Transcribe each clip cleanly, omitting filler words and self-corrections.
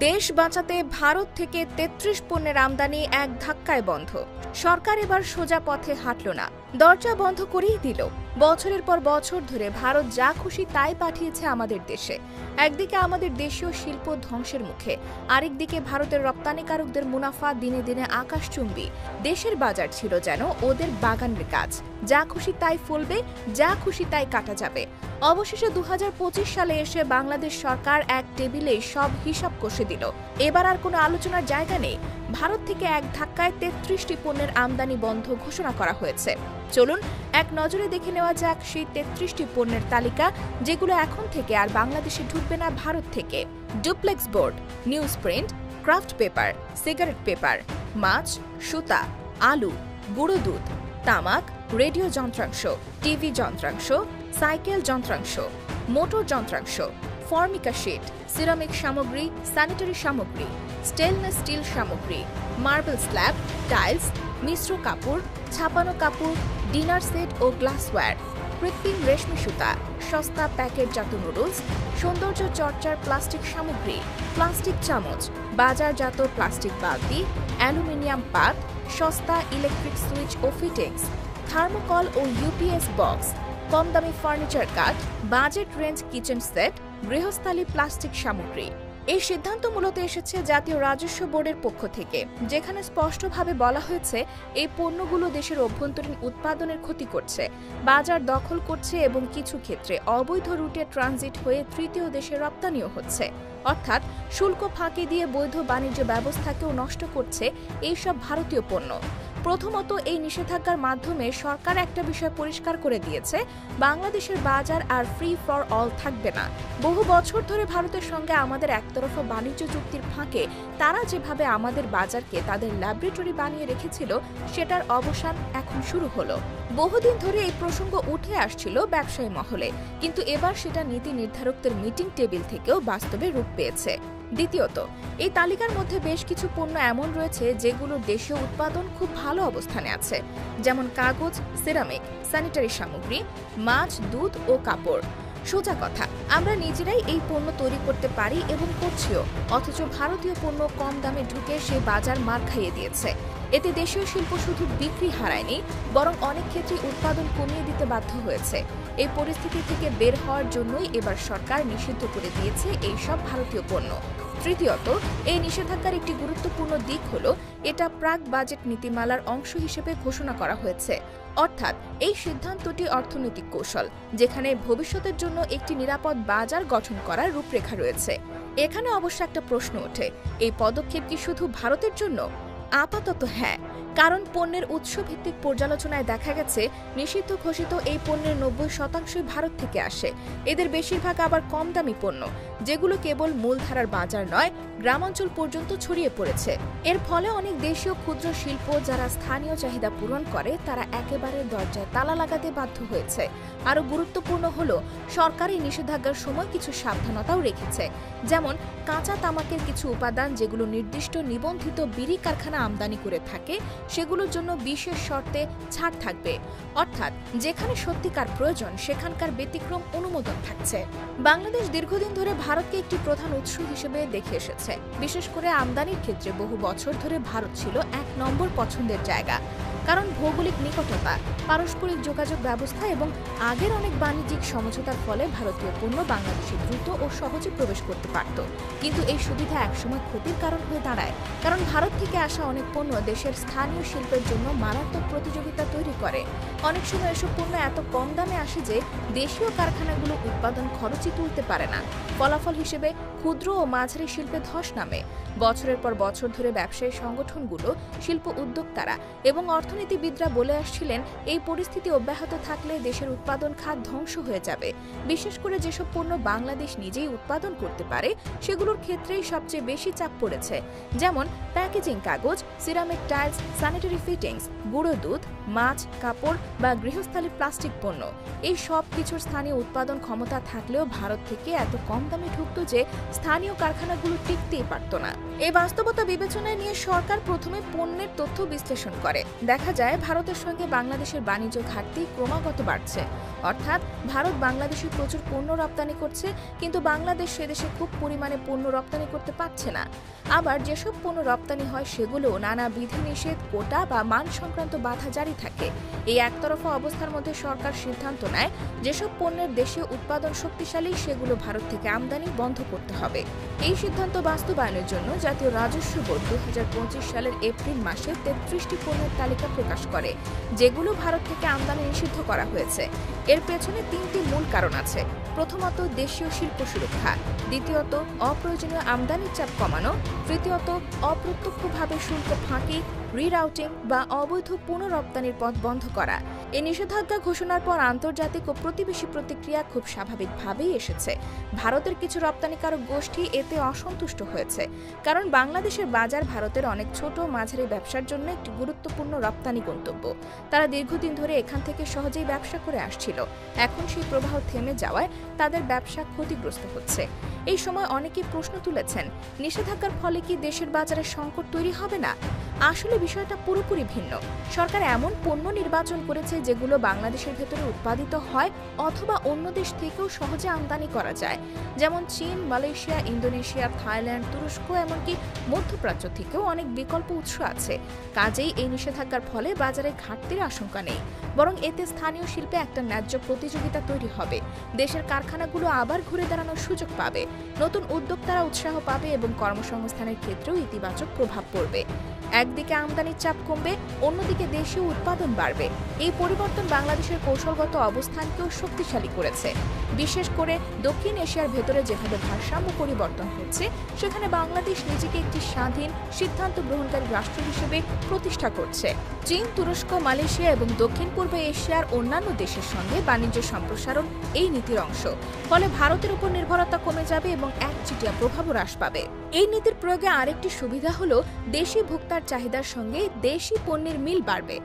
দেশ বাঁচাতে ভারত থেকে ৩৩ পণ্যের আমদানি এক ধাক্কায় বন্ধ। সরকার এবার সোজা পথে হাঁটল না, দরজা বন্ধ করেই দিল। বছরের পর বছর ধরে ভারত যা খুশি তাই পাঠিয়েছে আমাদের দেশে। একদিকে আমাদের দেশীয় শিল্প ধ্বংসের মুখে, আরেকদিকে ভারতের রপ্তানিকারকদের মুনাফা দিনে দিনে আকাশচুম্বী। দেশের বাজার ছিল যেন ওদের বাগানের গাছ, যা খুশি তাই ফলবে, যা খুশি তাই কাটা যাবে। অবশেষে ২০২৫ সালে এসে বাংলাদেশ সরকার এক টেবিলে সব হিসাব কষে দিল। এবার আর কোনো আলোচনার জায়গা নেই। ভারত থেকে এক ধাক্কায় ৩৩টি পণ্যের আমদানি বন্ধ ঘোষণা করা হয়েছে। চলুন এক নজরে দেখে নেওয়া যাক সেই ৩৩টি পণ্যের তালিকা, যেগুলো এখন থেকে আর বাংলাদেশে ঢুকবে না ভারত থেকে। Duplex board, newsprint, kraft paper, cigarette paper, মাছ, সুতা, আলু, গুঁড়ো দুধ, তামাক, রেডিও যন্ত্রাংশ, টিভি যন্ত্রাংশ, সাইকেল যন্ত্রাংশ, মোটর যন্ত্রাংশ, ফর্মিকা শিট, সিরামিক সামগ্রী, স্যানিটারি সামগ্রী, স্টেনলেস স্টিল সামগ্রী, মার্বেল স্ল্যাব, টাইলস, মিশ্র কাপড়, ছাপানো কাপড়, ডিনার সেট ও গ্লাসওয়্যার, কৃত্রিম রেশমি সুতা, সস্তা প্যাকেটজাত নুডলস, সৌন্দর্য চর্চার প্লাস্টিক সামগ্রী, প্লাস্টিক চামচ, বাজারজাত প্লাস্টিক বালতি, অ্যালুমিনিয়াম পাত, সস্তা ইলেকট্রিক সুইচ ও ফিটিংস, থার্মোকল ও ইউপিএস বক্স, কম দামি ফার্নিচার কাঠ, বাজেট রেঞ্জ কিচেন সেট, গৃহস্থালী প্লাস্টিক সামগ্রী। এই সিদ্ধান্ত মূলত এসেছে জাতীয় রাজস্ব বোর্ডের পক্ষ থেকে, যেখানে স্পষ্টভাবে বলা হয়েছে এই পণ্যগুলো দেশের অভ্যন্তরীণ উৎপাদনের ক্ষতি করছে, বাজার দখল করছে এবং কিছু ক্ষেত্রে অবৈধ রুটে ট্রানজিট হয়ে তৃতীয় দেশে রপ্তানিও হচ্ছে। অর্থাৎ শুল্ক ফাঁকি দিয়ে বৈধ বাণিজ্য ব্যবস্থাকেও নষ্ট করছে এইসব ভারতীয় পণ্য। প্রথমত, এই নিষেধাজ্ঞার মাধ্যমে সরকার একটা বিষয় পরিষ্কার করে দিয়েছে, বাংলাদেশের বাজার আর ফ্রি ফর অল থাকবে না। বহু বছর ধরে ভারতের সঙ্গে আমাদের একতরফা বাণিজ্য চুক্তির ফাঁকে তারা যেভাবে আমাদের বাজারকে তাদের ল্যাবরেটরি বানিয়ে রেখেছিল, সেটার অবসান এখন শুরু হলো। বহুদিন ধরে এই প্রসঙ্গ উঠে আসছিল ব্যবসায়ী মহলে, কিন্তু এবার সেটা নীতি নির্ধারকদের মিটিং টেবিল থেকেও বাস্তবে রূপ পেয়েছে। দ্বিতীয়ত, এই তালিকার মধ্যে বেশ কিছু পণ্য এমন রয়েছে যেগুলোর দেশীয় উৎপাদন খুব ভালো অবস্থানে আছে, যেমন কাগজ, সিরামিক, স্যানিটারি সামগ্রী, মাছ, দুধ ও কাপড়। সোজা কথা, আমরা নিজেরাই এই পণ্য তৈরি করতে পারি এবং করছিও, অথচ ভারতীয় পণ্য কম দামে ঢুকে সেই বাজার মার খাইয়ে দিয়েছে। এতে দেশীয় শিল্প শুধু বিক্রি হারায়নি, বরং অনেক ক্ষেত্রে উৎপাদন কমিয়ে দিতে বাধ্য হয়েছে। এই পরিস্থিতি থেকে বের হওয়ার জন্যই এবার সরকার নিষিদ্ধ করে দিয়েছে এই সব ভারতীয় পণ্য। তৃতীয়ত, এই নিষেধাজ্ঞার একটি গুরুত্বপূর্ণ দিক হলো এটা প্রাক বাজেট নীতিমালার অংশ হিসেবে ঘোষণা করা হয়েছে। অর্থাৎ এই সিদ্ধান্তটি অর্থনৈতিক কৌশল, যেখানে ভবিষ্যতের জন্য একটি নিরাপদ বাজার গঠন করার রূপরেখা রয়েছে। এখানে অবশ্য একটা প্রশ্ন ওঠে, এই পদক্ষেপ কি শুধু ভারতের জন্য? আপাতত হ্যাঁ, কারণ পণ্যের উৎসভিত্তিক পর্যালোচনায় দেখা গেছে নিষিদ্ধ ঘোষিত এই পণ্যের ৯০% ভারত থেকে আসে। এদের বেশিরভাগ আবার কম দামি পণ্য, যেগুলো কেবল মূলধারার বাজার নয়, গ্রামাঞ্চল পর্যন্ত ছড়িয়ে পড়েছে। এর ফলে অনেক দেশীয় ক্ষুদ্র শিল্প যারা স্থানীয় চাহিদা পূরণ করে, তারা একেবারে দরজায় তালা লাগাতে বাধ্য হয়েছে। আরও গুরুত্বপূর্ণ হলো, সরকার এই নিষেধাজ্ঞার সময় কিছু সাবধানতাও রেখেছে, যেমন কাঁচা তামাকের কিছু উপাদান যেগুলো নির্দিষ্ট নিবন্ধিত বিড়ি কারখানা আমদানি করে থাকে, সেগুলোর জন্য বিশেষ শর্তে ছাড় থাকবে। অর্থাৎ যেখানে সত্যিকার প্রয়োজন সেখানকার ব্যতিক্রম অনুমোদন থাকছে। বাংলাদেশ দীর্ঘদিন ধরে ভারতকে একটি প্রধান উৎস হিসেবে দেখে এসেছে। বিশেষ করে আমদানির ক্ষেত্রে বহু বছর ধরে ভারত ছিল ১ নম্বর পছন্দের জায়গা, কারণ ভৌগোলিক নিকটতা, পারস্পরিক যোগাযোগ ব্যবস্থা এবং আগের অনেক বাণিজ্যিক সমঝোতার ফলে ভারতীয় পণ্য বাংলাদেশে দ্রুত ও সহজে প্রবেশ করতে পারত। কিন্তু এই সুবিধা একসময় ক্ষতির কারণ হয়ে দাঁড়ায়, কারণ ভারত থেকে আসা অনেক পণ্য দেশের স্থানীয় শিল্পের জন্য মারাত্মক প্রতিযোগিতা তৈরি করে। অনেক সময় এসব পণ্য এত কম দামে আসে যে দেশীয় কারখানাগুলো উৎপাদন খরচই তুলতে পারে না। ফলাফল হিসেবে ক্ষুদ্র ও মাঝারি শিল্পে ধস নামে। বছরের পর বছর ধরে ব্যবসায়ী সংগঠনগুলো, শিল্প উদ্যোক্তারা এবং অর্থনীতিবিদরা বলে আসছিলেন, এই পরিস্থিতি অব্যাহত থাকলে দেশের উৎপাদন খাত ধ্বংস হয়ে যাবে। বিশেষ করে যেসব পণ্য বাংলাদেশ নিজেই উৎপাদন করতে পারে, সেগুলোর ক্ষেত্রেই সবচেয়ে বেশি চাপ পড়েছে, যেমন প্যাকেজিং কাগজ, সিরামিক টাইলস, স্যানিটারি ফিটিংস, গুঁড়ো দুধ, মাছ, কাপড় বা গৃহস্থালী প্লাস্টিক পণ্য। এই সব কিছুর স্থানীয় উৎপাদন ক্ষমতা থাকলেও ভারত থেকে এত কম দামে ঢুকত যে স্থানীয় কারখানাগুলো টিকতেই পারত না। এই বাস্তবতা বিবেচনায় নিয়ে সরকার প্রথমে পণ্যের তথ্য বিশ্লেষণ করে। দেখা যায় ভারতের সঙ্গে বাংলাদেশের বাণিজ্য ঘাটতি ক্রমাগত বাড়ছে। অর্থাৎ ভারত বাংলাদেশে প্রচুর পণ্য রপ্তানি করছে, কিন্তু বাংলাদেশ সেদেশে খুব পরিমাণে পণ্য রপ্তানি করতে পারছে না। আবার যেসব পণ্য রপ্তানি হয় সেগুলো নানা বিধিনিষেধ, কোটা বা মান সংক্রান্ত বাধা জারি থাকে। এই একতরফা অবস্থার মধ্যে সরকার সিদ্ধান্ত নেয় যেসব পণ্যের দেশীয় উৎপাদন শক্তিশালী সেগুলো ভারত থেকে আমদানি বন্ধ করতে হবে। এই সিদ্ধান্ত বাস্তবায়নের জন্য জাতীয় রাজস্ব বোর্ড 2025 সালের এপ্রিল মাসে 33টি পণ্যের তালিকা প্রকাশ করে, যেগুলো ভারত থেকে আমদানি নিষিদ্ধ করা হয়েছে। এর পেছনে 3টি মূল কারণ আছে। প্রথমত, দেশীয় শিল্প সুরক্ষা; দ্বিতীয়ত, অপ্রয়োজনীয় আমদানির চাপ কমানো; তৃতীয়ত, অপ্রত্যক্ষভাবে শুল্ক ফাঁকি, রিরাউটিং বা অবৈধ পুনঃরপ্তানির পথ বন্ধ করা। এই নিষেধাজ্ঞা ঘোষণার পর আন্তর্জাতিক ও প্রতিবেশী প্রতিক্রিয়া খুব স্বাভাবিকভাবেই এসেছে। ভারতের কিছু রপ্তানিকারক গোষ্ঠী এতে অসন্তুষ্ট হয়েছে, কারণ বাংলাদেশের বাজার ভারতের অনেক ছোট মাঝারি ব্যবসার জন্য একটি গুরুত্বপূর্ণ রপ্তানি গন্তব্য। তারা দীর্ঘদিন ধরে এখান থেকে সহজেই ব্যবসা করে আসছিল। এখন সেই প্রবাহ থেমে যাওয়ায় তাদের ব্যবসা ক্ষতিগ্রস্ত হচ্ছে। এই সময় অনেকেই প্রশ্ন তুলেছেন, নিষেধাজ্ঞার ফলে কি দেশের বাজারে সংকট তৈরি হবে না? আসলে বিষয়টা পুরোপুরি ভিন্ন। সরকার এমন পণ্য নির্বাচন করেছে যেগুলো বাংলাদেশের ভেতরে উৎপাদিত হয় অথবা অন্য দেশ থেকেও সহজে আমদানি করা যায়। যেমন চীন, মালয়েশিয়া, ইন্দোনেশিয়া, থাইল্যান্ড, তুরস্ক, এমনকি মধ্যপ্রাচ্য থেকেও অনেক বিকল্প উৎস আছে। কাজেই এই নিষেধাজ্ঞার ফলে বাজারে ঘাটতির আশঙ্কা নেই, বরং এতে স্থানীয় শিল্পে একটা ন্যায্য প্রতিযোগিতা তৈরি হবে। দেশের কারখানাগুলো আবার ঘুরে দাঁড়ানোর সুযোগ পাবে, নতুন উদ্যোক্তারা উৎসাহ পাবে এবং কর্মসংস্থানের ক্ষেত্রেও ইতিবাচক প্রভাব পড়বে। একদিকে আমদানির চাপ কমবে, অন্যদিকে দেশীয় উৎপাদন বাড়বে। এই পরিবর্তন বাংলাদেশের কৌশলগত অবস্থানকেও শক্তিশালী করেছে। বিশেষ করে দক্ষিণ এশিয়ার ভেতরে যেভাবে ভারসাম্য পরিবর্তন হচ্ছে, সেখানে বাংলাদেশ নিজেকে একটি স্বাধীন, সিদ্ধান্ত গ্রহণকারী রাষ্ট্র হিসেবে প্রতিষ্ঠা করছে। চীন, তুরস্ক, মালয়েশিয়া এবং দক্ষিণ পূর্ব এশিয়ার অন্যান্য দেশের সঙ্গে বাণিজ্য সম্প্রসারণ এই নীতির অংশ। ফলে ভারতের উপর নির্ভরতা কমে যাবে এবং একচেটিয়া প্রভাবও হ্রাস পাবে। এই নীতির প্রয়োগে আরেকটি সুবিধা হলো দেশি ভোক্তার চাহিদার সঙ্গে দেশি পণ্যের মিল বাড়বে।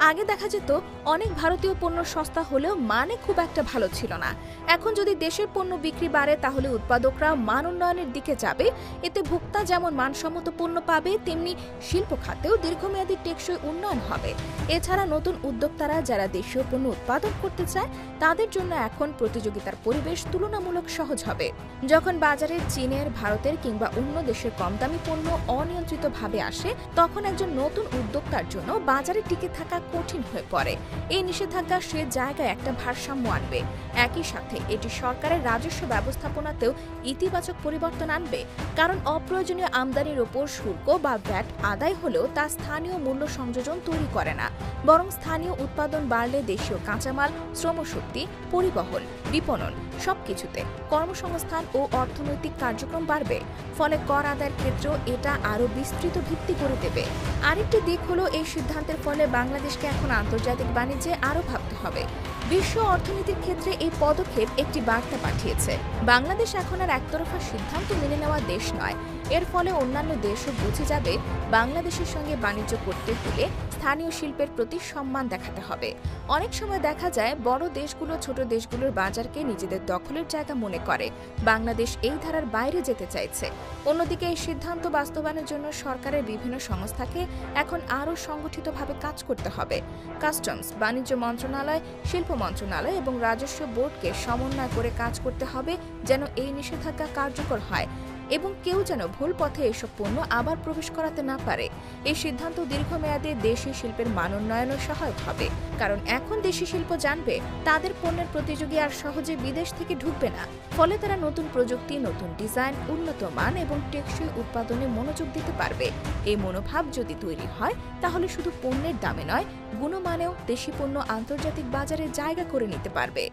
আগে দেখা যেত অনেক ভারতীয় পণ্য সস্তা হলেও মানে খুব একটা ভালো ছিল না। এখন যদি দেশের পণ্য বিক্রি বাড়ে, তাহলে উৎপাদকরা মান উন্নয়নের দিকে যাবে। এতে ভোক্তা যেমন মানসম্মত পণ্য পাবে, তেমনি শিল্প খাতেও দীর্ঘমেয়াদী টেকসই উন্নয়ন হবে। এছাড়া নতুন উদ্যোক্তারা যারা দেশীয় পণ্য উৎপাদন করতে চায়, তাদের জন্য এখন প্রতিযোগিতার পরিবেশ তুলনামূলক সহজ হবে। যখন বাজারে চীনের, ভারতের কিংবা অন্য দেশের কম দামি পণ্য অনিয়ন্ত্রিতভাবে আসে, তখন একজন নতুন উদ্যোক্তার জন্য বাজারে টিকে থাকা কঠিন হয়ে পড়ে। এই নিষেধাজ্ঞা সে জায়গায় একটা ভারসাম্য আনবে। একই সাথে এটি সরকারের রাজস্ব ব্যবস্থাপনাতেও ইতিবাচক পরিবর্তন আনবে, কারণ অপ্রয়োজনীয় আমদানির ওপর শুল্ক বা ভ্যাট আদায় হলেও তা স্থানীয় মূল্য সংযোজন তৈরি করে না, বরং স্থানীয় উৎপাদন বাড়লে দেশীয় কাঁচামাল, শ্রমশক্তি, পরিবহন, বিপণন সবকিছুতে কর্মসংস্থান ও অর্থনৈতিক কার্যক্রম বাড়বে। ফলে কর আদায়ের ক্ষেত্রেও এটা আরও বিস্তৃত ভিত্তি করে দেবে। আরেকটি দিক হলো, এই সিদ্ধান্তের ফলে বাংলাদেশকে এখন আন্তর্জাতিক বাণিজ্যে আরও ভাবতে হবে। বিশ্ব অর্থনীতির ক্ষেত্রে এই পদক্ষেপ একটি বার্তা পাঠিয়েছে। বাংলাদেশ এখন আর একতরফা সিদ্ধান্ত মেনে নেওয়া দেশ নয়। এর ফলে অন্যান্য দেশও বুঝে যাবে বাংলাদেশের সঙ্গে বাণিজ্য করতে হলে স্থানীয় শিল্পের প্রতি সম্মান দেখাতে হবে। অনেক সময় দেখা যায় বড় দেশগুলো ছোট দেশগুলোর বাজারকে নিজেদের দখলের জায়গা মনে করে। বাংলাদেশ এই ধারার বাইরে যেতে চাইছে। অন্যদিকে এই সিদ্ধান্ত বাস্তবায়নের জন্য সরকারের বিভিন্ন সংস্থাকে এখন আরও সংগঠিতভাবে কাজ করতে হবে। কাস্টমস, বাণিজ্য মন্ত্রণালয়, শিল্প মন্ত্রণালয় এবং রাজস্ব বোর্ডকে সমন্বয় করে কাজ করতে হবে, যেন এই নিষেধাজ্ঞা কার্যকর হয় এবং কেউ যেন ভুল পথে এসব পণ্য আবার প্রবেশ করাতে না পারে। এই সিদ্ধান্ত দীর্ঘমেয়াদে দেশি শিল্পের মান উন্নয়নে সহায়ক হবে, কারণ এখন দেশি শিল্প জানবে তাদের পণ্যের প্রতিযোগী আর সহজে বিদেশ থেকে ঢুকবে না। ফলে তারা নতুন প্রযুক্তি, নতুন ডিজাইন, উন্নত মান এবং টেকসই উৎপাদনে মনোযোগ দিতে পারবে। এই মনোভাব যদি তৈরি হয়, তাহলে শুধু পণ্যের দামে নয়, গুণমানেও দেশি পণ্য আন্তর্জাতিক বাজারে জায়গা করে নিতে পারবে।